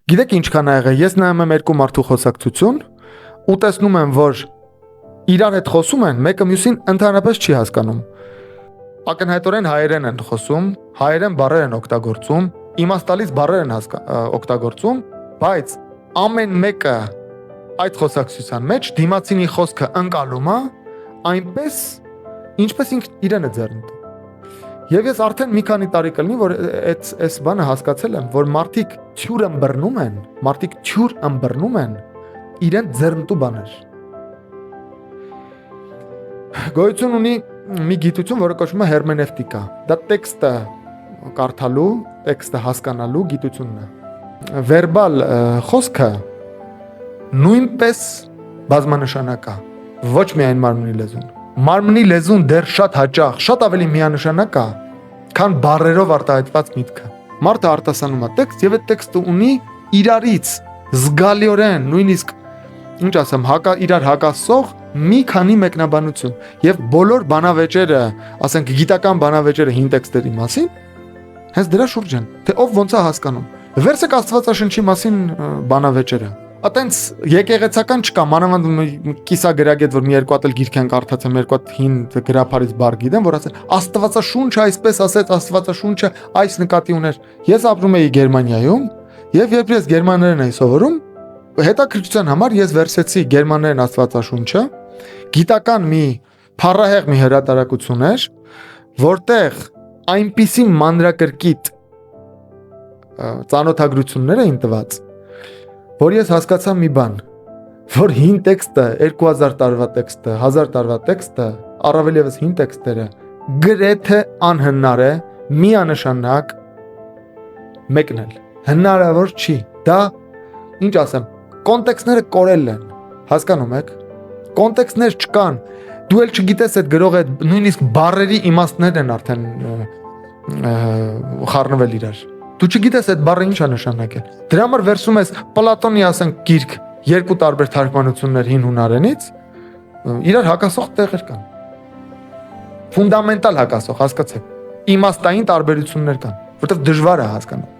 Գիտեք ինչ կան եղել, ես նայում եմ երկու մարդու խոսակցություն ու տեսնում եմ, որ իրար հետ խոսում են, մեկը մյուսին ընդհանրապես չի հասկանում։ Ակնհայտորեն հայերեն են խոսում, հայերեն բառեր են օգտագործում, իմաստալից բառեր են օգտագործում, բայց ամեն մեկը այդ խոսակցության մեջ դիմացինի խոսքը ընկալում է այնպես, ինչպես ինքն իրեն է ձեռնտու։ Եվ ես արդեն մի քանի տարի կլինի, որ այս բանը հասկացել եմ, որ մարդիկ թյուր ըմբռնում են իրեն ձեռնտու բաներ։ Գոյություն ունի մի գիտություն, որը կոչվում է հերմենևտիկա։ Դա տեքստը կարդալու, տեքստը հասկանալու գիտությունն է։ Վերբալ խոսքը նույնպես բազմանշանակ է, ոչ միայն մարմնի լեզուն։ Մարմնի լեզուն դեռ շատ հաճախ, շատ ավելի միանշանակ է, քան բառերով արտահայտված միտքը։ Մարդը արտասանում է տեքստ եւ այդ տեքստը ունի իրարից զգալիորեն, նույնիսկ ինչ ասեմ, իրար հակասող մի քանի մեկնաբանություն եւ բոլոր բանավեճերը, ասենք գիտական բանավեճերը հին տեքստերի մասին, հենց դրա շուրջ են, թե ով ոնց է հասկանում։ Վերցեք Աստվածաշնչի մասին բանավեճերը։ Այտենց եկեղեցական չկա, մանավանդ կիսագրագետ, որ մի երկու հատ էլ գիրք են կարդացել, երկու հատ հին գրափարից բառ գիտեմ, որ ասել Աստվածաշունչը այսպես ասեց, Աստվածաշունչը այս նկատի ուներ։ Ես ապրում էի Գերմանիայում, եւ երբ ես գերմաներեն էի սովորում, հետաքրքրության համար ես վերցեցի գերմաներեն Աստվածաշունչը, գիտական մի փառահեղ մի հրատարակություն էր, որտեղ այնպիսի մանրակրկիտ ծանոթագրություններ էին տված, որ ես հասկացա մի բան, որ հին տեքստը, 2000 տարվա տեքստը, 1000 տարվա տեքստը, առավել ևս հին տեքստերը, գրեթե անհնար է միանշանակ մեկնել։ Հնարավոր չի։ Դա, ինչ ասեմ, կոնտեքստները կորել են, հասկանում եք։ Կոնտեքստներ չկան։ Դու էլ չգիտես այդ գրողը նույնիսկ բառերի իմաստներն են արդեն խառնվել իրար։ Դու չգիտես այդ բառը ինչ է նշանակել։ Դրա համար վերցում ես Պլատոնի, ասենք, գիրք, երկու տարբեր թարգմանություններ հին հունարենից, իրար հակասող տեղեր կան։ Ֆունդամենտալ հակասող, հասկացեք։ Իմաստային տարբերություններ կան, որտեղ դժվար է հասկանալ։